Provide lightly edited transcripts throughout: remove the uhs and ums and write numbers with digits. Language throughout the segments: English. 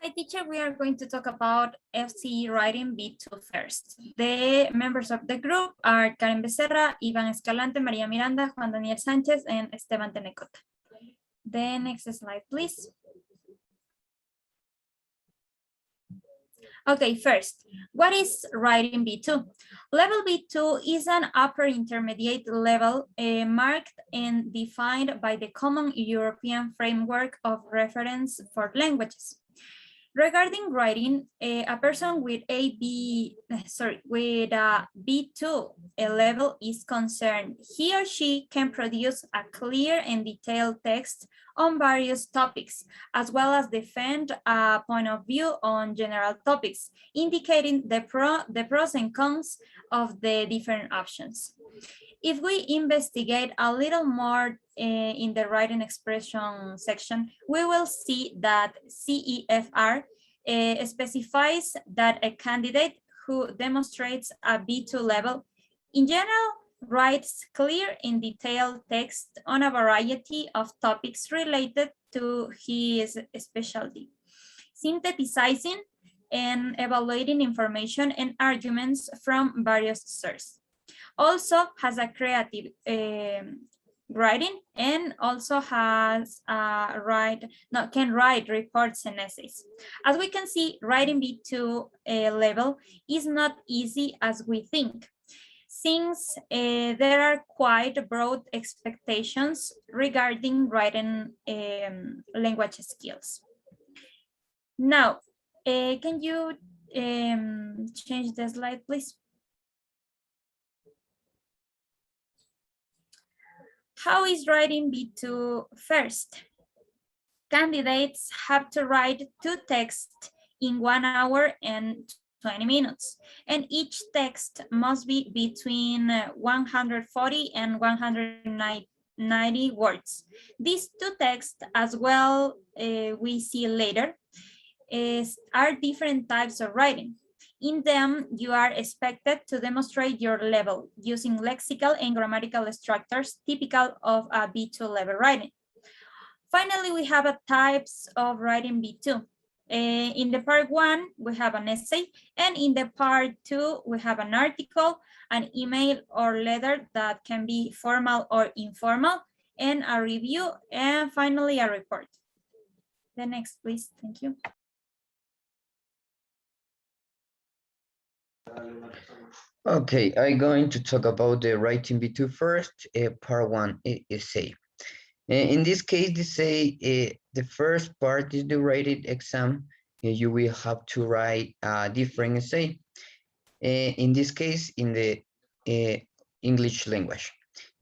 Hi, teacher. We are going to talk about FCE writing B2 first. The members of the group are Karen Becerra, Iván Escalante, María Miranda, Juan Daniel Sánchez, and Esteban Tenecota. The next slide, please. Okay, first, what is writing B2? Level B2 is an upper intermediate level marked and defined by the Common European Framework of Reference for Languages. Regarding writing, a person with a B2 level is concerned. He or she can produce a clear and detailed text on various topics, as well as defend a point of view on general topics, indicating the pros and cons of the different options. If we investigate a little more in the writing expression section, we will see that CEFR specifies that a candidate who demonstrates a B2 level, in general, writes clear and detailed text on a variety of topics related to his specialty, synthesizing and evaluating information and arguments from various sources. Also has a creative writing and also has can write reports and essays. As we can see, writing B2 level is not easy as we think, since there are quite broad expectations regarding writing language skills. Now, can you change the slide, please? How is writing B2 first? Candidates have to write 2 texts in 1 hour and 20 minutes, and each text must be between 140 and 190 words. These 2 texts, as well we see later, are different types of writing. In them, you are expected to demonstrate your level using lexical and grammatical structures typical of a B2 level writing. Finally, we have a types of writing B2. In the part 1, we have an essay, and in the part 2, we have an article, an email or letter that can be formal or informal, and a review, and finally a report. The next, please. Thank you. Okay, I'm going to talk about the writing B2 first, part 1 essay. In this case, they say the first part is the rated exam. You will have to write a different essay. In this case, in the English language.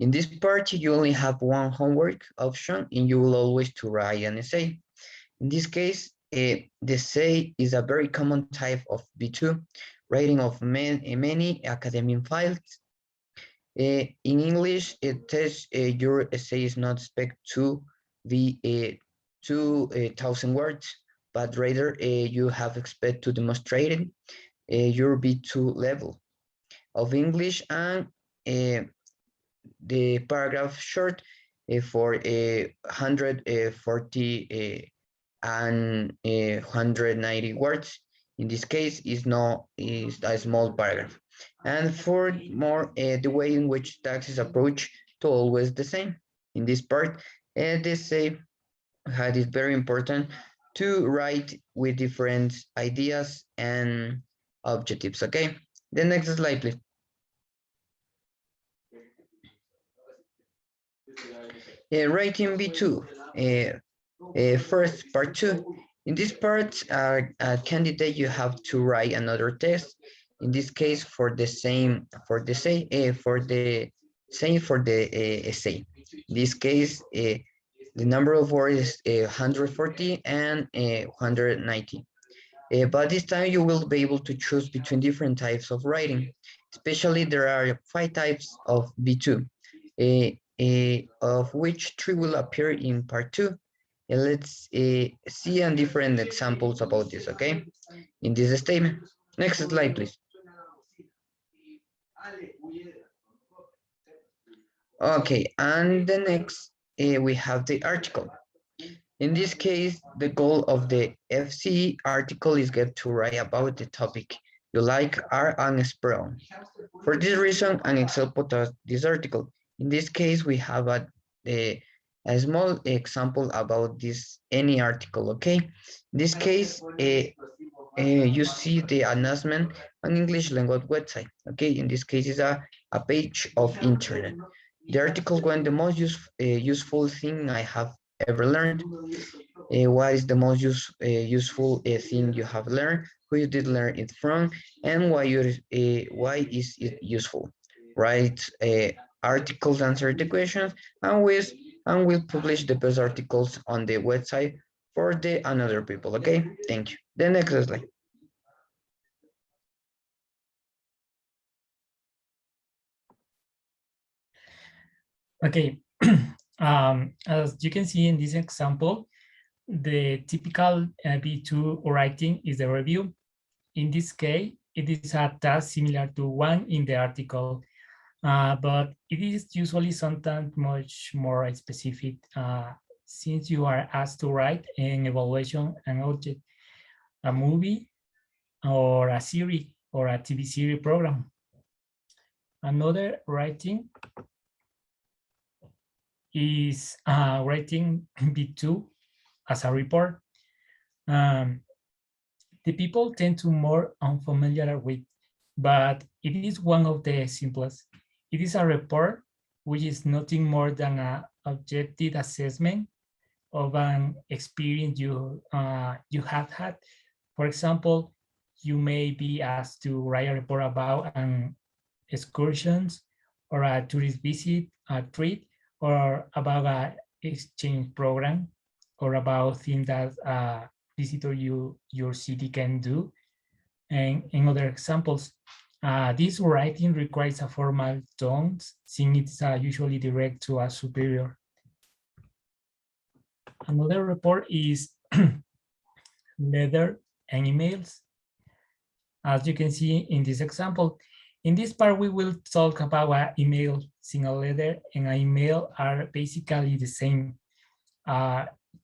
In this part, you only have one homework option, and you will always to write an essay. In this case, the essay is a very common type of B2, writing of many academic files. In English, it says your essay is not expected to be 2,000 words, but rather you have expected to demonstrate your B2 level of English, and the paragraph short for 140 and 190 words. In this case, is a small paragraph. And for more, the way in which tax is approached to always the same. In this part, they say that it's very important to write with different ideas and objectives. Okay, the next slide, please. Writing B2, first part 2. In this part, candidate, you have to write another text. In this case, for the same essay. In this case, the number of words is 140 and 190. But this time you will be able to choose between different types of writing. Especially, there are 5 types of B2, of which 3 will appear in part 2. Let's see different examples about this, okay? In this statement. Next slide, please. Okay, and the next, we have the article. In this case, the goal of the FCE article is get to write about the topic you like R and Sprout. For this reason, an Excel put us this article. In this case, we have a small example about this any article, okay? In this case, you see the announcement on English language website, okay? In this case, it's a page of internet. The article went the most useful thing I have ever learned. What is the most useful thing you have learned? Who you did learn it from, and why is it useful? Write articles, answer the questions, and we'll publish the best articles on the website for the another people. Okay, thank you. The next slide. Okay, as you can see in this example, the typical B2 writing is the review. In this case, it is a task similar to one in the article, but it is usually sometimes much more specific since you are asked to write an evaluation an object, a movie, or a series, or a TV series program. Another writing is writing B2 as a report. The people tend to more unfamiliar with, but it is one of the simplest. It is a report which is nothing more than an objective assessment of an experience you have had. For example, you may be asked to write a report about an excursions or a tourist visit, a trip, or about an exchange program, or about things that visitor your city can do. And in other examples, this writing requires a formal tone, since it's usually direct to a superior. Another report is letter and emails. As you can see in this example, in this part, we will talk about an email, single letter, and an email are basically the same,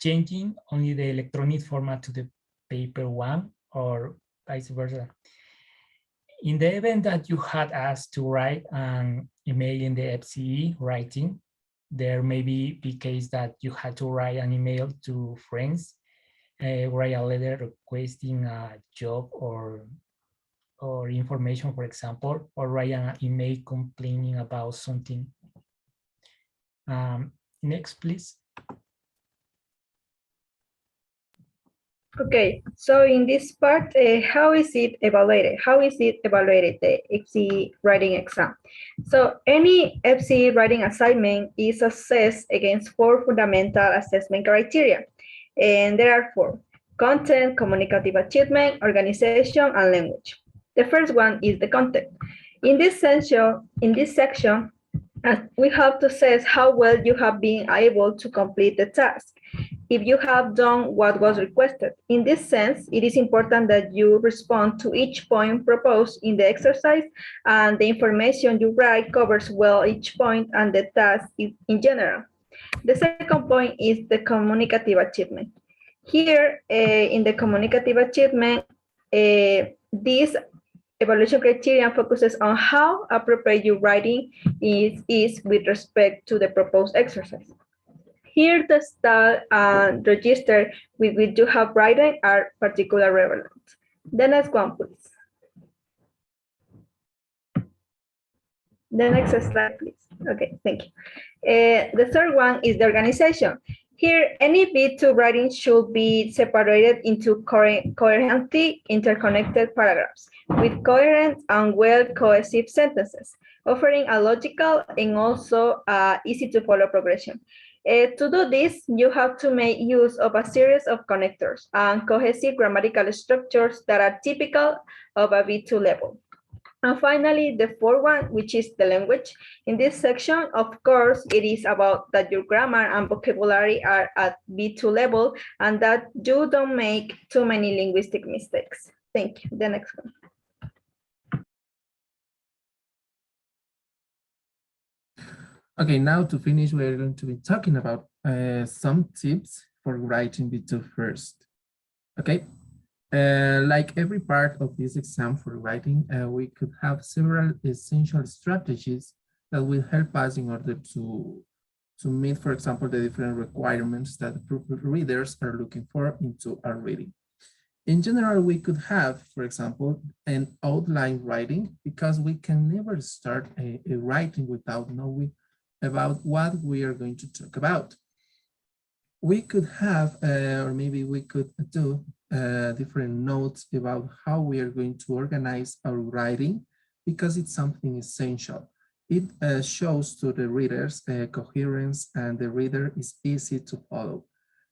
changing only the electronic format to the paper one or vice versa. In the event that you had asked to write an email in the FCE writing, there may be the case that you had to write an email to friends, write a letter requesting a job or information, for example, or write an email complaining about something. Next, please. Okay, so in this part, how is it evaluated? How is it evaluated, the FCE writing exam? So any FCE writing assignment is assessed against 4 fundamental assessment criteria. And there are 4: content, communicative achievement, organization, and language. The first one is the content. In this section, we have to assess how well you have been able to complete the task, if you have done what was requested. In this sense, it is important that you respond to each point proposed in the exercise, and the information you write covers well each point and the task in general. The second point is the communicative achievement. Here, in the communicative achievement, this evaluation criterion focuses on how appropriate your writing is with respect to the proposed exercise. Here, the style and register with which you have written are particularly relevant. The next one, please. The next slide, please. Okay, thank you. The third one is the organization. Here, any B2 writing should be separated into coherently interconnected paragraphs with coherent and well-cohesive sentences, offering a logical and also easy-to-follow progression. To do this, you have to make use of a series of connectors and cohesive grammatical structures that are typical of a B2 level. And finally, the fourth one, which is the language. In this section, of course, it is about that your grammar and vocabulary are at B2 level and that you don't make too many linguistic mistakes. Thank you. The next one. Okay, now to finish, we're going to be talking about some tips for writing B2 first. Okay, like every part of this exam for writing, we could have several essential strategies that will help us in order to meet, for example, the different requirements that readers are looking for into our reading. In general, we could have, for example, an outline writing, because we can never start a writing without knowing about what we are going to talk about. We could have, or maybe we could do different notes about how we are going to organize our writing, because it's something essential. It shows to the readers coherence, and the reader is easy to follow.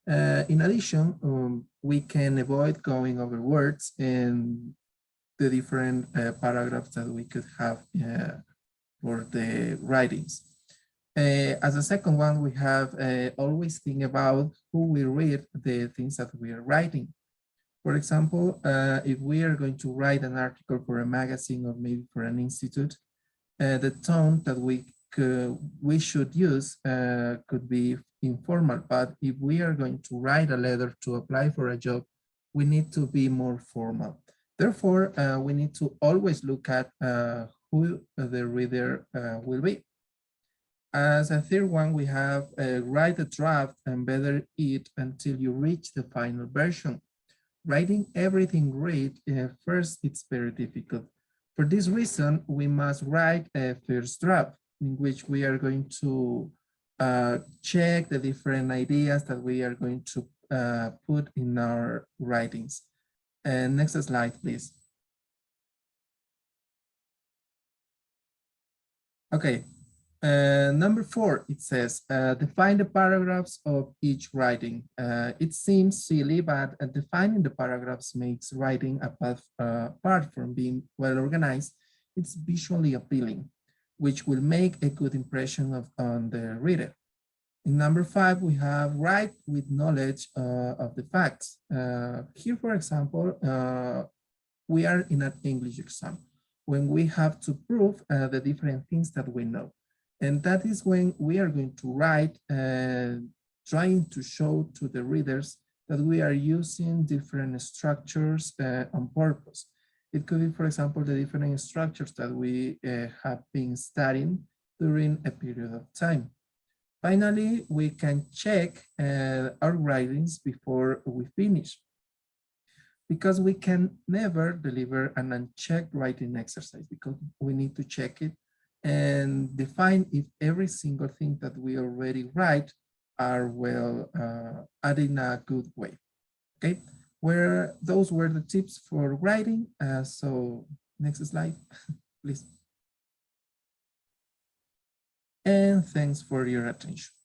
In addition, we can avoid going over words and the different paragraphs that we could have for the writings. As a second one, we have always think about who will read the things that we are writing. For example, if we are going to write an article for a magazine or maybe for an institute, the tone that we should use could be informal, but if we are going to write a letter to apply for a job, we need to be more formal. Therefore, we need to always look at who the reader will be. As a third one, we have write a draft and better it until you reach the final version. Writing everything great first, it's very difficult. For this reason, we must write a first draft in which we are going to check the different ideas that we are going to put in our writings. And next slide, please. Okay, number 4, it says, define the paragraphs of each writing. It seems silly, but defining the paragraphs makes writing apart from being well organized. It's visually appealing, which will make a good impression on the reader. In number 5, we have write with knowledge of the facts. Here, for example, we are in an English exam when we have to prove the different things that we know. And that is when we are going to write, trying to show to the readers that we are using different structures on purpose. It could be, for example, the different structures that we have been studying during a period of time. Finally, we can check our writings before we finish, because we can never deliver an unchecked writing exercise, because we need to check it and define if every single thing that we already write are well added in a good way. Okay, those were the tips for writing. So next slide, please. And thanks for your attention.